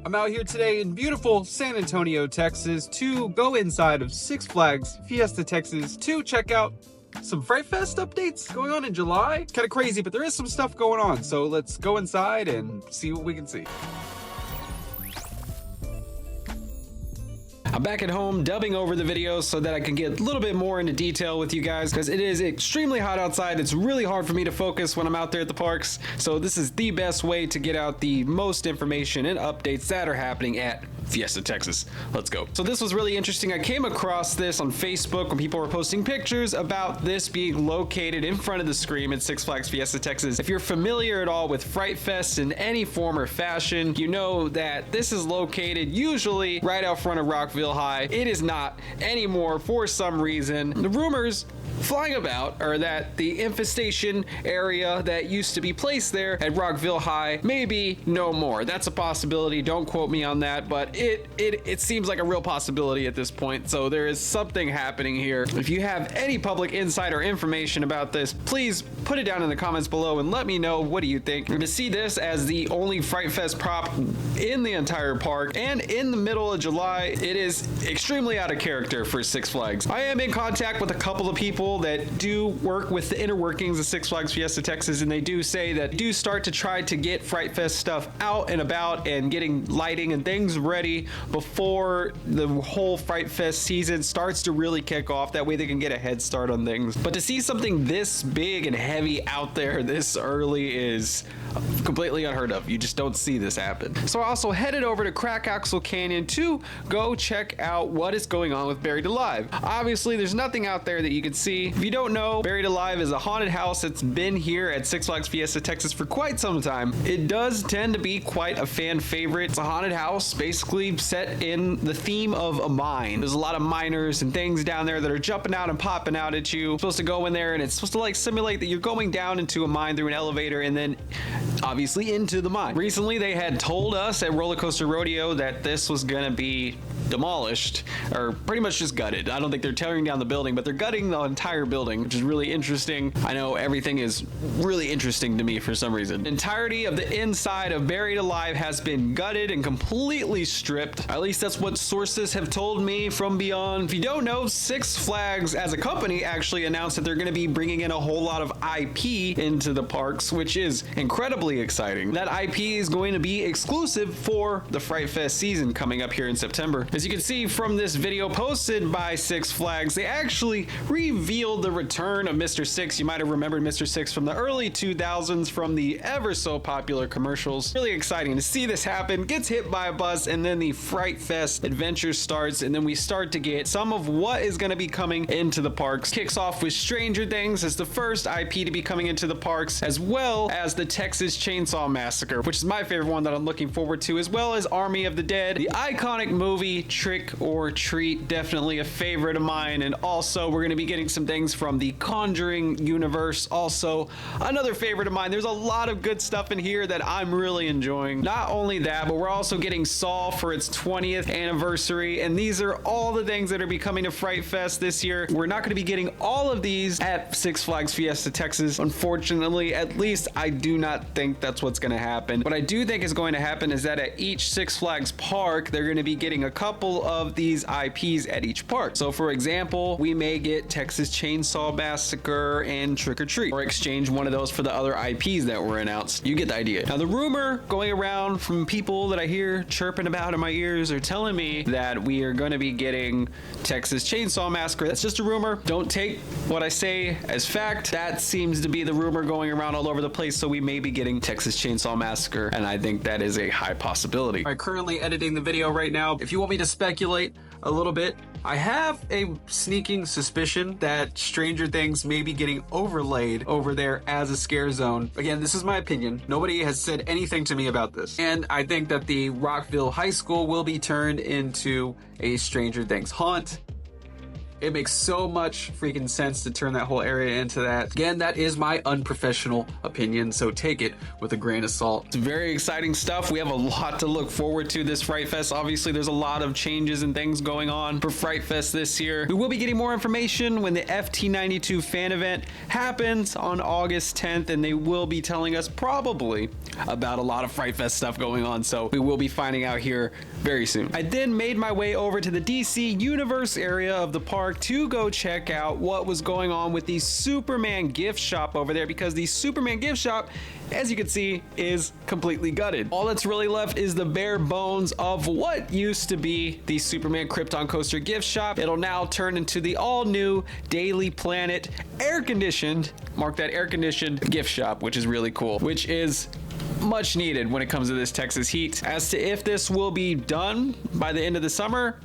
I'm out here today in beautiful San Antonio, Texas to go inside of Six Flags Fiesta Texas to check out some Fright Fest updates going on in July. It's kind of crazy, but there is some stuff going on. So let's go inside and see what we can see. I'm back at home dubbing over the videos so that I can get a little bit more into detail with you guys because it is extremely hot outside. It's really hard for me to focus when I'm out there at the parks. So this is the best way to get out the most information and updates that are happening at Fiesta Texas. Let's go. So this was really interesting. I came across this on Facebook when people were posting pictures about this being located in front of the screen at Six Flags Fiesta Texas. If you're familiar at all with Fright Fest in any form or fashion, you know that this is located usually right out front of Rockville High. It is not anymore for some reason. The rumors flying about are that the infestation area that used to be placed there at Rockville High may be no more. That's a possibility. Don't quote me on that, but it seems like a real possibility at this point. So there is something happening here. If you have any public insider information about this, please put it down in the comments below and let me know. What do you think? And to see this as the only Fright Fest prop in the entire park and in the middle of July, it is extremely out of character for Six Flags. I am in contact with a couple of people that do work with the inner workings of Six Flags Fiesta Texas, and they do say that do start to try to get Fright Fest stuff out and about and getting lighting and things ready before the whole Fright Fest season starts to really kick off. That way they can get a head start on things. But to see something this big and heavy out there this early is completely unheard of. You just don't see this happen. So I also headed over to Crack Axle Canyon to go check out what is going on with Buried Alive. Obviously, there's nothing out there that you can see. If you don't know, Buried Alive is a haunted house that's been here at Six Flags Fiesta Texas for quite some time. It does tend to be quite a fan favorite. It's a haunted house basically set in the theme of a mine. There's a lot of miners and things down there that are jumping out and popping out at you. You're supposed to go in there and it's supposed to like simulate that you're going down into a mine through an elevator and then obviously into the mine. Recently they had told us at Roller Coaster Rodeo that this was gonna be demolished or pretty much just gutted. I don't think they're tearing down the building, but they're gutting the entire building, which is really interesting. I know everything is really interesting to me for some reason. The entirety of the inside of Buried Alive has been gutted and completely stripped. At least that's what sources have told me from beyond. If you don't know, Six Flags as a company actually announced that they're going to be bringing in a whole lot of IP into the parks, which is incredibly exciting. That IP is going to be exclusive for the Fright Fest season coming up here in September. As you can see from this video posted by Six Flags, they actually revealed the return of Mr. Six. You might have remembered Mr. Six from the early 2000s from the ever so popular commercials. Really exciting to see this happen. Gets hit by a bus and then the Fright Fest adventure starts, and then we start to get some of what is going to be coming into the parks. Kicks off with Stranger Things as the first IP to be coming into the parks, as well as the Texas Chainsaw Massacre, which is my favorite one that I'm looking forward to, as well as Army of the Dead, the iconic movie Trick or Treat, definitely a favorite of mine. And also we're going to be getting some things from the Conjuring universe, also another favorite of mine. There's a lot of good stuff in here that I'm really enjoying. Not only that, but we're also getting Saw for its 20th anniversary, and these are all the things that are becoming to Fright Fest this year. We're not going to be getting all of these at Six Flags Fiesta Texas, unfortunately. At least I do not think that's what's going to happen. What I do think is going to happen is that at each Six Flags park, they're going to be getting a couple of these IPs at each park. So for example, we may get Texas Chainsaw Massacre and Trick or Treat, or exchange one of those for the other IPs that were announced. You get the idea. Now the rumor going around from people that I hear chirping about in my ears are telling me that we are going to be getting Texas Chainsaw Massacre. That's just a rumor. Don't take what I say as fact. That seems to be the rumor going around all over the place. So we may be getting Texas Chainsaw Massacre, and I think that is a high possibility. I'm currently editing the video right now. If you want me to speculate a little bit, I have a sneaking suspicion that Stranger Things may be getting overlaid over there as a scare zone. Again, this is my opinion. Nobody has said anything to me about this. And I think that the Rockville High School will be turned into a Stranger Things haunt. It makes so much freaking sense to turn that whole area into that. Again, that is my unprofessional opinion, so take it with a grain of salt. It's very exciting stuff. We have a lot to look forward to this Fright Fest. Obviously, there's a lot of changes and things going on for Fright Fest this year. We will be getting more information when the FT92 fan event happens on August 10th, and they will be telling us probably about a lot of Fright Fest stuff going on, so we will be finding out here very soon. I then made my way over to the DC Universe area of the park to go check out what was going on with the Superman gift shop over there, because the Superman gift shop, as you can see, is completely gutted. All that's really left is the bare bones of what used to be the Superman Krypton Coaster gift shop. It'll now turn into the all-new Daily Planet air-conditioned, mark that, air-conditioned gift shop, which is really cool, which is much needed when it comes to this Texas heat. As to if this will be done by the end of the summer,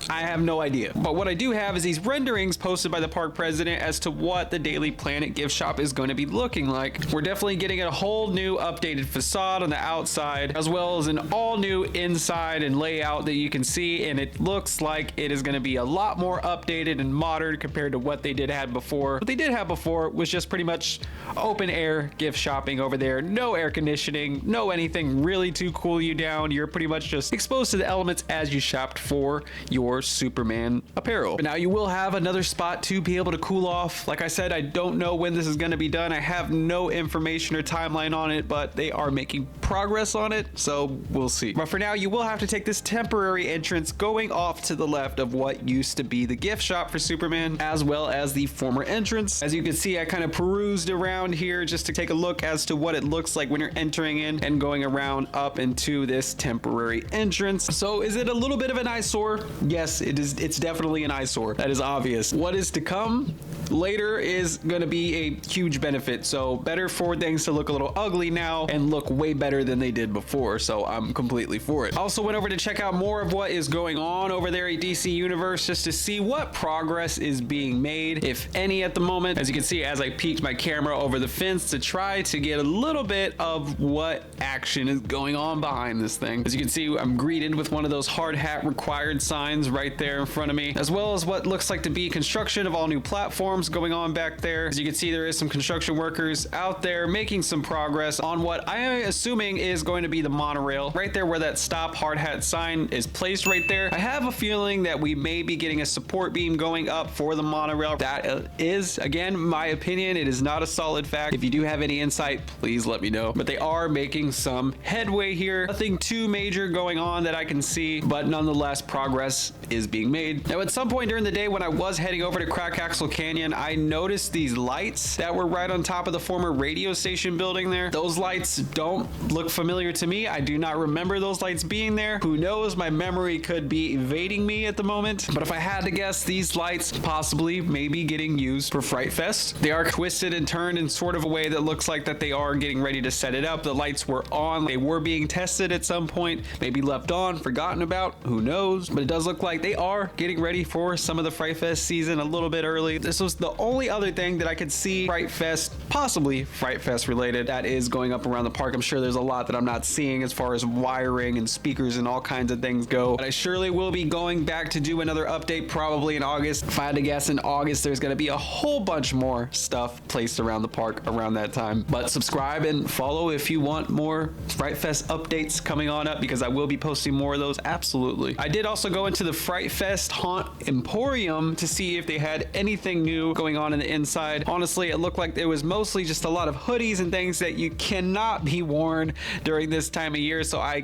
I have no idea. But what I do have is these renderings posted by the park president as to what the Daily Planet gift shop is going to be looking like. We're definitely getting a whole new updated facade on the outside, as well as an all new inside and layout that you can see, and it looks like it is going to be a lot more updated and modern compared to what they did have before. What they did have before was just pretty much open air gift shopping over there. No air conditioning, no anything really to cool you down. You're pretty much just exposed to the elements as you shopped for your Superman apparel. But now you will have another spot to be able to cool off. Like I said, I don't know when this is going to be done. I have no information or timeline on it, but they are making progress on it, so we'll see. But for now, you will have to take this temporary entrance going off to the left of what used to be the gift shop for Superman, as well as the former entrance. As you can see, I kind of perused around here just to take a look as to what it looks like when you're entering in and going around up into this temporary entrance. So is it a little bit of an eyesore? Yes, it is. It's definitely an eyesore. That is obvious. What is to come later is going to be a huge benefit. So better for things to look a little ugly now and look way better than they did before. So I'm completely for it. Also went over to check out more of what is going on over there at DC Universe just to see what progress is being made, if any, at the moment. As you can see, as I peeked my camera over the fence to try to get a little bit of what action is going on behind this thing. As you can see, I'm greeted with one of those hard hat required signs right there in front of me, as well as what looks like to be construction of all new platforms going on back there. As you can see, there is some construction workers out there making some progress on what I am assuming is going to be the monorail. Right there where that stop hard hat sign is placed right there, I have a feeling that we may be getting a support beam going up for the monorail. That is, again, my opinion. It is not a solid fact. If you do have any insight, please let me know. But they are making some headway here. Nothing too major going on that I can see, but nonetheless, progress is being made. Now, at some point during the day when I was heading over to Crack Axle Canyon, I noticed these lights that were right on top of the former radio station building there. Those lights don't look familiar to me. I do not remember those lights being there. Who knows? My memory could be evading me at the moment. But if I had to guess, these lights possibly may be getting used for Fright Fest. They are twisted and turned in sort of a way that looks like that they are getting ready to set it up. The lights were on. They were being tested at some point, maybe left on, forgotten about, who knows? But it does look like they are getting ready for some of the Fright Fest season a little bit early. This was the only other thing that I could see Fright Fest, possibly Fright Fest related, that is going up around the park. I'm sure there's a lot that I'm not seeing as far as wiring and speakers and all kinds of things go, but I surely will be going back to do another update probably in August. If I had to guess, in August there's going to be a whole bunch more stuff placed around the park around that time. But subscribe and follow if you want more Fright Fest updates coming on up, because I will be posting more of those. Absolutely. I did also go into the Fright Fest Haunt Emporium to see if they had anything new going on in the inside. Honestly, it looked like it was mostly just a lot of hoodies and things that you cannot be worn during this time of year, so I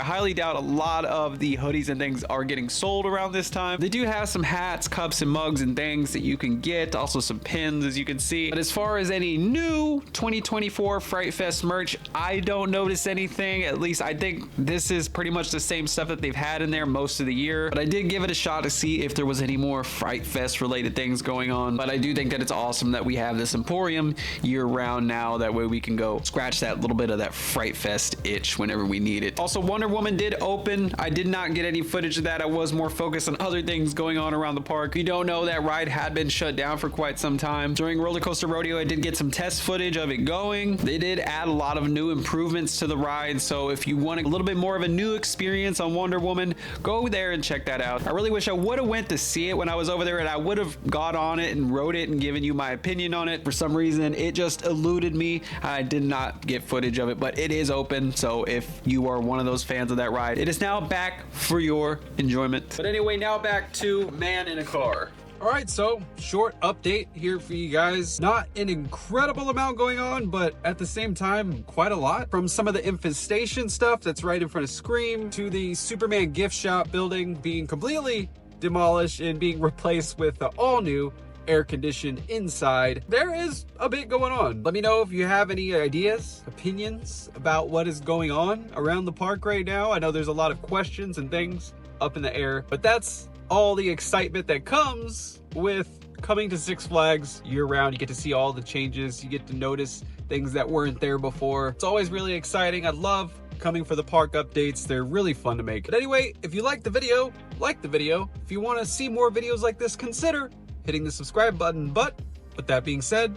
highly doubt a lot of the hoodies and things are getting sold around this time. They do have some hats, cups, and mugs and things that you can get, also some pins, as you can see. But as far as any new 2024 Fright Fest merch, I don't notice anything. At least I think this is pretty much the same stuff that they've had in there most of the year. But I did give it a shot to see if there was any more Fright Fest related things going on, but I do think that it's awesome that we have this Emporium year round now. That way we can go scratch that little bit of that Fright Fest itch whenever we need it. Also, Wonder Woman did open. I did not get any footage of that. I was more focused on other things going on around the park. If you don't know, that ride had been shut down for quite some time. During Roller Coaster Rodeo, I did get some test footage of it going. They did add a lot of new improvements to the ride, so if you want a little bit more of a new experience on Wonder Woman, go there and check that out. I really wish I would have went to see it when I was over there, and I would have got on it and rode it and given you my opinion on it. For some reason, it just eluded me. I did not get footage of it, but it is open, so if you are one of those fans of that ride, it is now back for your enjoyment. But anyway, now back to Man in a Car. All right, so short update here for you guys. Not an incredible amount going on, but at the same time, quite a lot. From some of the infestation stuff that's right in front of Scream, to the Superman gift shop building being completely demolished and being replaced with the all-new air-conditioned inside. There is a bit going on. Let me know if you have any ideas, opinions about what is going on around the park right now. I know there's a lot of questions and things up in the air, but that's all the excitement that comes with coming to Six Flags year-round. You get to see all the changes. You get to notice things that weren't there before. It's always really exciting. I love coming for the park updates. They're really fun to make. But anyway, if you liked the video, like the video. If you want to see more videos like this, consider hitting the subscribe button. But with that being said,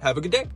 have a good day.